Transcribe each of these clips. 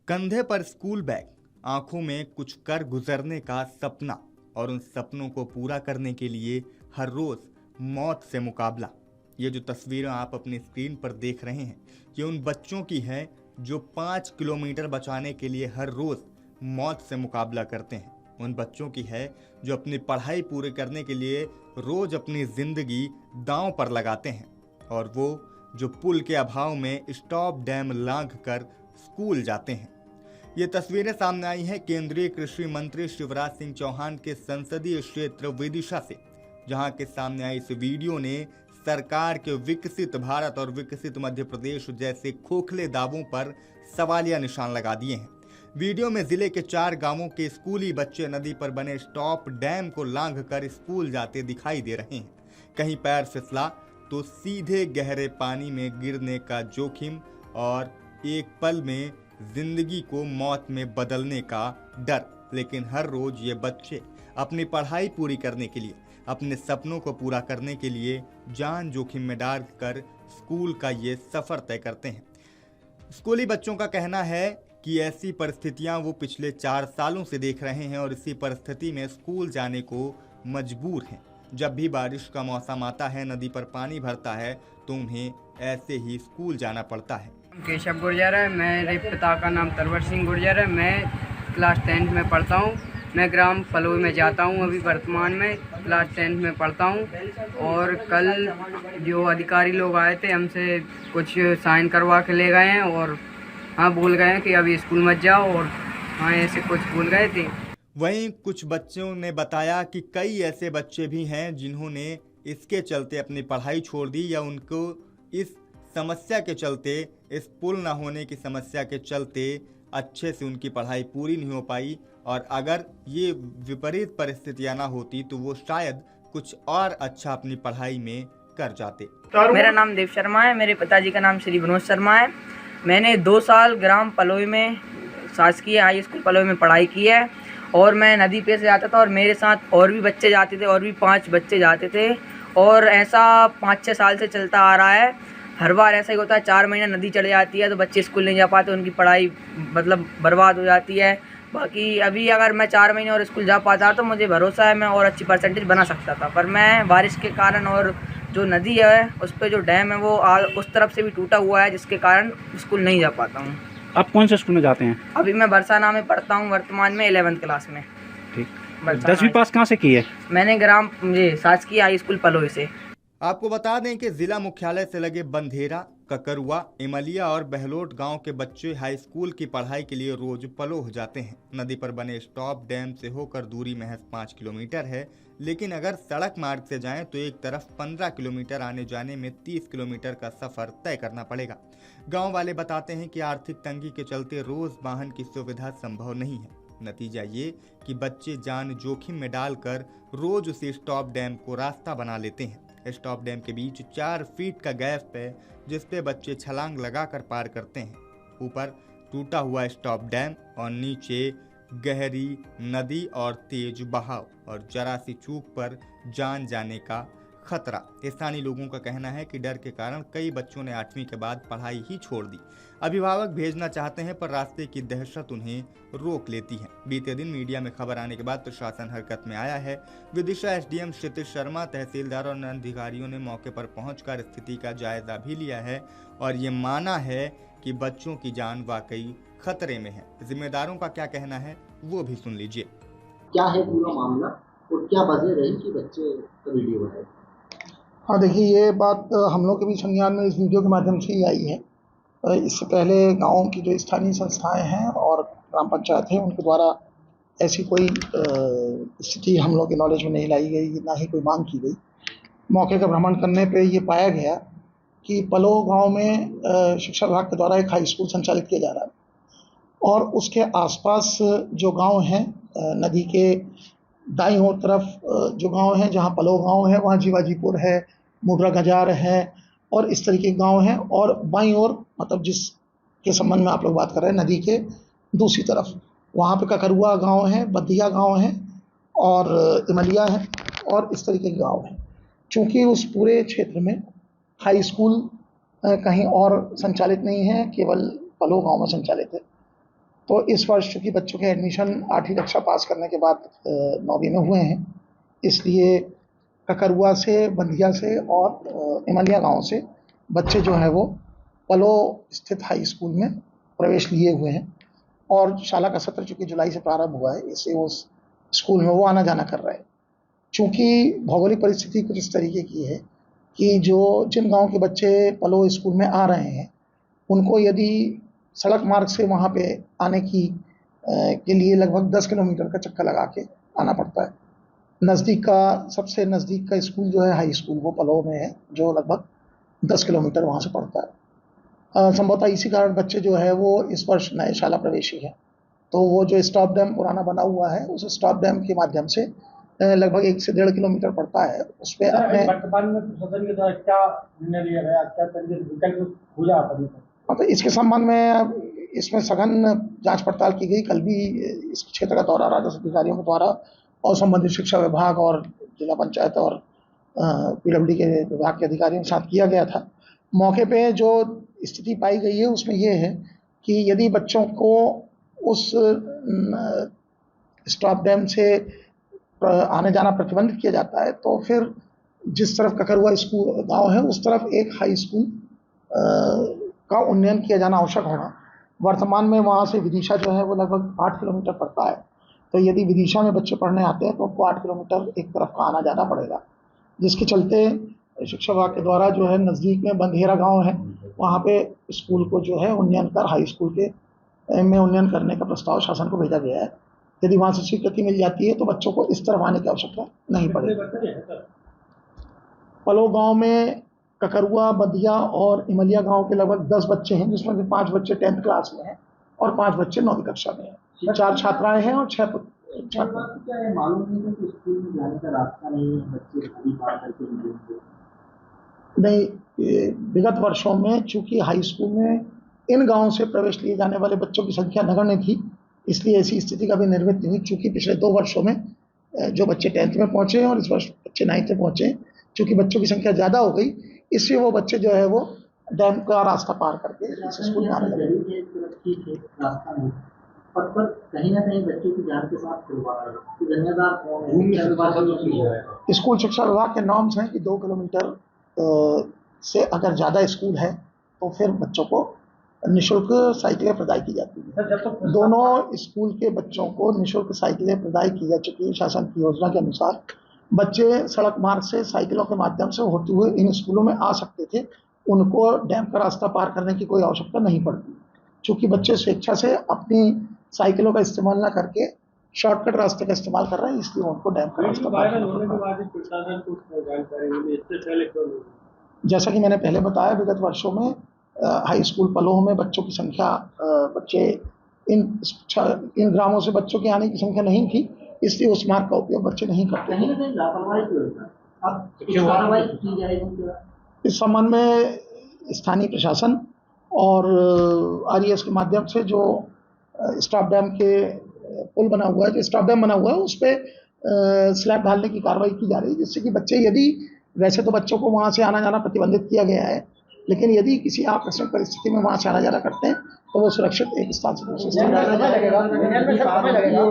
कंधे पर school bag, आंखों में कुछ कर गुजरने का सपना और उन सपनों को पूरा करने के लिए हर रोज मौत से मुकाबला। ये जो तस्वीरें आप अपनी स्क्रीन पर देख रहे हैं, ये उन बच्चों की है जो 5 किलोमीटर बचाने के लिए हर रोज मौत से मुकाबला करते हैं। उन बच्चों की है जो अपनी पढ़ाई पूरी करने के लिए रोज अपनी जिंदगी दांव पर लगाते हैं, और वो जो पुल के अभाव में स्टॉप डैम लांघ कर स्कूल जाते हैं। ये तस्वीरें सामने आई हैं केंद्रीय कृषि मंत्री शिवराज सिंह चौहान के संसदीय क्षेत्र विदिशा से, जहां के सामने आई इस वीडियो ने सरकार के विकसित भारत और विकसित मध्य प्रदेश जैसे खोखले दावों पर सवालिया निशान लगा दिए हैं। वीडियो में जिले के 4 गांवों के स्कूली बच्चे नदी पर बने स्टॉप डैम को लांघ कर स्कूल जाते दिखाई दे रहे हैं। कहीं पैर फिसला तो सीधे गहरे पानी में गिरने का जोखिम और एक पल में जिंदगी को मौत में बदलने का डर। लेकिन हर रोज ये बच्चे अपनी पढ़ाई पूरी करने के लिए, अपने सपनों को पूरा करने के लिए जान जोखिम में डालकर स्कूल का ये सफर तय करते हैं। स्कूली बच्चों का कहना है कि ऐसी परिस्थितियां वो पिछले 4 सालों से देख रहे हैं और इसी परिस्थिति में स्कूल जाने को मजबूर हैं। जब भी बारिश का मौसम आता है, नदी पर पानी भरता है, तो उन्हें ऐसे ही स्कूल जाना पड़ता है। केशव गुर्जर है, मेरे पिता का नाम तरवर सिंह गुर्जर है। मैं क्लास 10 में पढ़ता हूँ। मैं ग्राम पलोई में जाता हूँ। अभी वर्तमान में क्लास 10 में पढ़ता हूँ। और कल जो अधिकारी लोग आए थे, हमसे कुछ साइन करवा के ले गए हैं और हाँ बोल गए हैं कि अभी स्कूल मत जाओ, और हाँ ऐसे कुछ बोल गए थे। वहीं कुछ बच्चों ने बताया कि कई ऐसे बच्चे भी हैं जिन्होंने इसके चलते अपनी पढ़ाई छोड़ दी, या उनको इस समस्या के चलते, इस पुल न होने की समस्या के चलते अच्छे से उनकी पढ़ाई पूरी नहीं हो पाई, और अगर ये विपरीत परिस्थितियां ना होती तो वो शायद कुछ और अच्छा अपनी पढ़ाई में कर जाते। मेरा नाम देव शर्मा है। मेरे पिताजी का नाम श्री विनोद शर्मा है। मैंने 2 साल ग्राम पलोई में शासकीय हाई स्कूल पलोई में पढ़ाई की है, और मैं नदी पे से जाता था और मेरे साथ और भी बच्चे जाते थे, और भी 5 बच्चे जाते थे, और ऐसा 5-6 साल से चलता आ रहा है। हर बार ऐसा ही होता है, 4 महीने नदी चढ़ जाती है तो बच्चे स्कूल नहीं जा पाते, उनकी पढ़ाई मतलब बर्बाद हो जाती है। बाकी अभी अगर मैं 4 महीने और स्कूल जा पाता तो मुझे भरोसा है मैं और अच्छी परसेंटेज बना सकता था, पर मैं बारिश के कारण और जो नदी है उस पर जो डैम है वो उस तरफ से भी टूटा हुआ है, जिसके कारण स्कूल नहीं जा पाता हूँ। आप कौन से स्कूल में जाते हैं? अभी मैं बरसाना में पढ़ता हूँ, वर्तमान में 11th क्लास में। ठीक। 10वीं पास कहाँ से की है? मैंने ग्राम शासकीय हाई स्कूल पलोई से। आपको बता दें कि जिला मुख्यालय से लगे बंधेरा, ककरुआ, इमलिया और बहलोट गांव के बच्चे हाई स्कूल की पढ़ाई के लिए रोज पलोह जाते हैं। नदी पर बने स्टॉप डैम से होकर दूरी महज 5 किलोमीटर है, लेकिन अगर सड़क मार्ग से जाएं तो एक तरफ 15 किलोमीटर, आने जाने में 30 किलोमीटर का सफर तय करना पड़ेगा। गांव वाले बताते हैं कि आर्थिक तंगी के चलते रोज वाहन की सुविधा संभव नहीं है। नतीजा ये कि बच्चे जान जोखिम में डालकर रोज उसी स्टॉप डैम को रास्ता बना लेते हैं। स्टॉप डैम के बीच 4 फीट का गैप है, जिसपे बच्चे छलांग लगाकर पार करते हैं। ऊपर टूटा हुआ स्टॉप डैम और नीचे गहरी नदी और तेज बहाव, और जरा सी चूक पर जान जाने का खतरा। स्थानीय लोगों का कहना है कि डर के कारण कई बच्चों ने 8वीं के बाद पढ़ाई ही छोड़ दी। अभिभावक भेजना चाहते हैं पर रास्ते की दहशत उन्हें रोक लेती है। बीते दिन मीडिया में खबर आने के बाद प्रशासन हरकत में आया है। विदिशा एसडीएम क्षितिज शर्मा, तहसीलदार और अधिकारियों ने मौके पर पहुंचकर स्थिति का जायजा भी लिया है और ये माना है कि बच्चों की जान वाकई खतरे में है। जिम्मेदारों का क्या कहना है वो भी सुन लीजिए। क्या है पूरा मामला और क्या वजह रही कि बच्चे का वीडियो बनाए? हाँ देखिए, ये बात हम लोग के भी संज्ञान में इस वीडियो के माध्यम से ही आई है। इससे पहले गाँव की जो स्थानीय संस्थाएं हैं और ग्राम पंचायत है, उनके द्वारा ऐसी कोई स्थिति हम लोग के नॉलेज में नहीं लाई गई, ना ही कोई मांग की गई। मौके का भ्रमण करने पे ये पाया गया कि पलोह गांव में शिक्षा विभाग के द्वारा एक हाई स्कूल संचालित किया जा रहा है, और उसके आसपास जो गांव हैं, नदी के दाईं ओर तरफ जो गांव हैं, जहां पलोह गांव है, वहां जीवाजीपुर है, मुर्रा गजार है और इस तरीके के गांव हैं। और बाईं ओर, मतलब जिसके संबंध में आप लोग बात कर रहे हैं, नदी के दूसरी तरफ, वहाँ पे ककरुआ गांव है, बदिया गांव है और इमलिया है और इस तरीके के गांव हैं। चूँकि उस पूरे क्षेत्र में हाई स्कूल कहीं और संचालित नहीं है, केवल पलोह गांव में संचालित है, तो इस वर्ष चूँकि बच्चों के एडमिशन 8वीं कक्षा पास करने के बाद 9वीं में हुए हैं, इसलिए ककरुआ से, बंधिया से और इमलिया गांव से बच्चे जो है वो पलो स्थित हाई स्कूल में प्रवेश लिए हुए हैं और शाला का सत्र चूँकि जुलाई से प्रारंभ हुआ है, इससे उस स्कूल में वो आना जाना कर रहे हैं। चूँकि भौगोलिक परिस्थिति कुछ इस तरीके की है कि जिन गांव के बच्चे पलो स्कूल में आ रहे हैं, उनको यदि सड़क मार्ग से वहाँ पे आने के लिए लगभग 10 किलोमीटर का चक्कर लगा के आना पड़ता है। सबसे नज़दीक का स्कूल जो है हाई स्कूल, वो पलो में है, जो लगभग 10 किलोमीटर वहाँ से पड़ता है। संभवतः इसी कारण बच्चे जो है वो इस वर्ष नए शाला प्रवेशी हैं, तो वो जो स्टॉप डैम पुराना बना हुआ है, उस स्टॉप डैम के माध्यम से लगभग 1 से 1.5 किलोमीटर पड़ता है। उस पर अपने वर्तमान में प्रशासन के द्वारा क्या निर्णय लिया गया, क्या विकल्प खुला अभी तक? तो इसके संबंध में इसमें सघन जांच पड़ताल की गई। कल भी इस क्षेत्र का दौरा राजस्व अधिकारियों के द्वारा और संबंधित शिक्षा विभाग और जिला पंचायत और पीडब्ल्यूडी के विभाग के अधिकारियों के साथ किया गया था। मौके पे जो स्थिति पाई गई है उसमें ये है कि यदि बच्चों को उस स्टॉप डैम से आने जाना प्रतिबंधित किया जाता है, तो फिर जिस तरफ ककरुआ स्कूल गाँव है उस तरफ एक हाई स्कूल का उन्नयन किया जाना आवश्यक होगा। वर्तमान में वहाँ से विदिशा जो है वो लगभग 8 किलोमीटर पड़ता है, तो यदि विदिशा में बच्चे पढ़ने आते हैं तो उनको 8 किलोमीटर एक तरफ का आना जाना पड़ेगा, जिसके चलते शिक्षा विभाग के द्वारा जो है नज़दीक में बंधेरा गांव है, वहाँ पे स्कूल को जो है उन्नयन कर हाई स्कूल में उन्नयन करने का प्रस्ताव शासन को भेजा गया है। यदि वहाँ से स्वीकृति मिल जाती है तो बच्चों को इस तरफ आने की आवश्यकता नहीं पड़ेगी। पलो गाँव में ककरुआ, बदिया और इमलिया गांव के लगभग 10 बच्चे हैं, जिसमें से 5 बच्चे 10th क्लास में हैं और 5 बच्चे 9वीं कक्षा में हैं। 4 छात्राएं हैं और 6 छात्र। क्या है मालूम नहीं है कि स्कूल में जाने का रास्ता नहीं है, बच्चे खाली पार करके नहीं, विगत वर्षों में चूंकि हाई स्कूल में इन गांवों से प्रवेश लिए जाने वाले बच्चों की संख्या नगण्य थी, इसलिए ऐसी स्थिति कभी निर्मित नहीं हुई। चूंकि पिछले 2 वर्षों में जो बच्चे 10th में पहुंचे हैं और इस वर्ष बच्चे 9th में पहुंचे हैं, चूंकि बच्चों की संख्या ज़्यादा हो गई, इससे वो बच्चे जो है वो डैम का रास्ता पार करके इस स्कूल में आने लगे। रास्ता नहीं, पर कहीं ना कहीं बच्चों की जान के साथ खिलवाड़ है। जिम्मेदार कौन है? स्कूल शिक्षा विभाग के नॉर्म्स हैं कि 2 किलोमीटर से अगर ज़्यादा स्कूल है तो फिर बच्चों को निःशुल्क साइकिलें प्रदान की जाती हैं। दोनों स्कूल के बच्चों को निःशुल्क साइकिलें प्रदान की जा चुकी है। शासन की योजना के अनुसार बच्चे सड़क मार्ग से साइकिलों के माध्यम से होते हुए इन स्कूलों में आ सकते थे, उनको डैम का रास्ता पार करने की कोई आवश्यकता नहीं पड़ती। चूँकि बच्चे स्वेच्छा से अपनी साइकिलों का इस्तेमाल ना करके शॉर्टकट रास्ते का इस्तेमाल कर रहे हैं, इसलिए उनको डैम का रास्ता पार जैसा कि मैंने पहले बताया, विगत वर्षों में हाई स्कूल पलोह में बच्चों की संख्या बच्चे इन ग्रामों से बच्चों के आने की संख्या नहीं थी, इसलिए उस मार्ग का उपयोग बच्चे नहीं करते हैं। इस संबंध में स्थानीय प्रशासन और RES के माध्यम से जो स्टॉप डैम के पुल बना हुआ है, जो स्टॉप डैम बना हुआ है, उस पर स्लैब डालने की कार्रवाई की जा रही है, जिससे कि बच्चे यदि वैसे तो बच्चों को वहाँ से आना जाना प्रतिबंधित किया गया है, लेकिन यदि किसी आकस्मिक परिस्थिति में वहाँ से आना जाना करते हैं तो वो सुरक्षित एक स्थान से दूसरे स्थान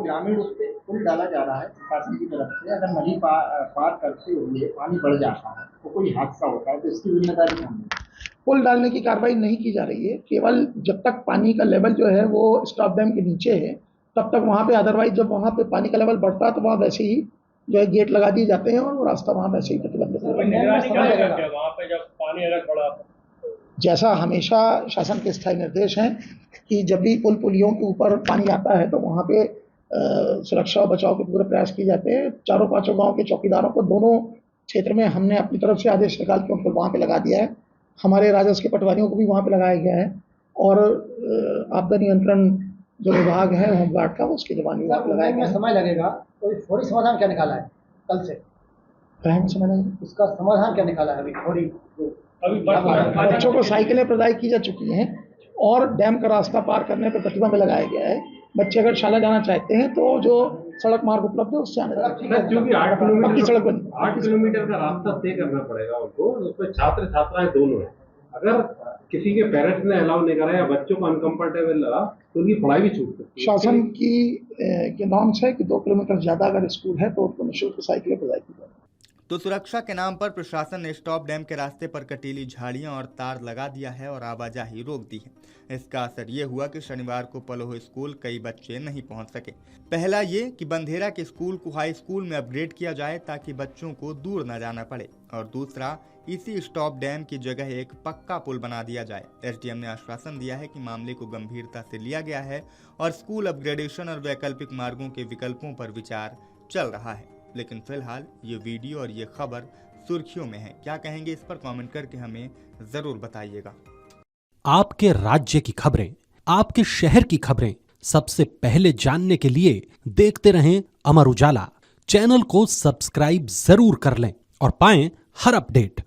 ग्रामीण उस पर पुल डाला जा रहा है शासन की तरफ से। अगर नदी पार करते हुए पानी बढ़ जाता है तो कोई हादसा होता है तो इसकी जिम्मेदारी कौन है? पुल डालने की कार्रवाई नहीं की जा रही है। केवल जब तक पानी का लेवल जो है वो स्टॉप डैम के नीचे है तब तक वहाँ पे, अदरवाइज जब वहाँ पे पानी का लेवल बढ़ता है तो वहाँ वैसे ही जो है गेट लगा दिए जाते हैं और वो रास्ता वहाँ वैसे ही प्रतिबंधित है। जैसा हमेशा शासन के स्थायी निर्देश हैं कि जब भी पुलियों के ऊपर पानी आता है तो वहाँ पे सुरक्षा और बचाव के पूरे प्रयास किए जाते हैं। 4-5 गाँव के चौकीदारों को दोनों क्षेत्र में हमने अपनी तरफ से आदेश निकाल के उनको वहाँ पे लगा दिया है। हमारे राजस्व के पटवारियों को भी वहाँ पे लगाया गया है और आपदा नियंत्रण जो विभाग है होमगार्ड का, उसके जवान भी वहाँ पे लगाया गया है। समय लगेगा तो फौरी समाधान क्या निकाला है कल से? उसका समाधान क्या निकाला है अभी? बच्चों को साइकिलें प्रदान की जा चुकी हैं और डैम का रास्ता पार करने पर प्रतिबंध लगाया गया है। बच्चे अगर शाला जाना चाहते हैं तो जो सड़क मार्ग उपलब्ध है उससे आने क्योंकि 8 किलोमीटर का रास्ता तय करना पड़ेगा उनको, उसमें छात्र छात्राएं दोनों हैं। अगर किसी के पेरेंट्स ने अलाउ नहीं करा या बच्चों को अनकंफर्टेबल लगा तो उनकी पढ़ाई भी छूट सकती है। शासन की के नॉर्म्स है कि 2 किलोमीटर ज़्यादा अगर स्कूल है तो उनको निःशुल्क साइकिलें प्रदान की जाए। तो सुरक्षा के नाम पर प्रशासन ने स्टॉप डैम के रास्ते पर कटीली झाड़ियां और तार लगा दिया है और आवाजाही रोक दी है। इसका असर ये हुआ कि शनिवार को पलोह स्कूल कई बच्चे नहीं पहुंच सके। पहला ये कि बंधेरा के स्कूल को हाई स्कूल में अपग्रेड किया जाए ताकि बच्चों को दूर न जाना पड़े, और दूसरा इसी स्टॉप डैम की जगह एक पक्का पुल बना दिया जाए। एसडीएम ने आश्वासन दिया है कि मामले को गंभीरता से लिया गया है और स्कूल अपग्रेडेशन और वैकल्पिक मार्गों के विकल्पों पर विचार चल रहा है। लेकिन फिलहाल ये वीडियो और ये खबर सुर्खियों में है। क्या कहेंगे इस पर कमेंट करके हमें जरूर बताइएगा। आपके राज्य की खबरें, आपके शहर की खबरें सबसे पहले जानने के लिए देखते रहें अमर उजाला। चैनल को सब्सक्राइब जरूर कर लें और पाएं हर अपडेट।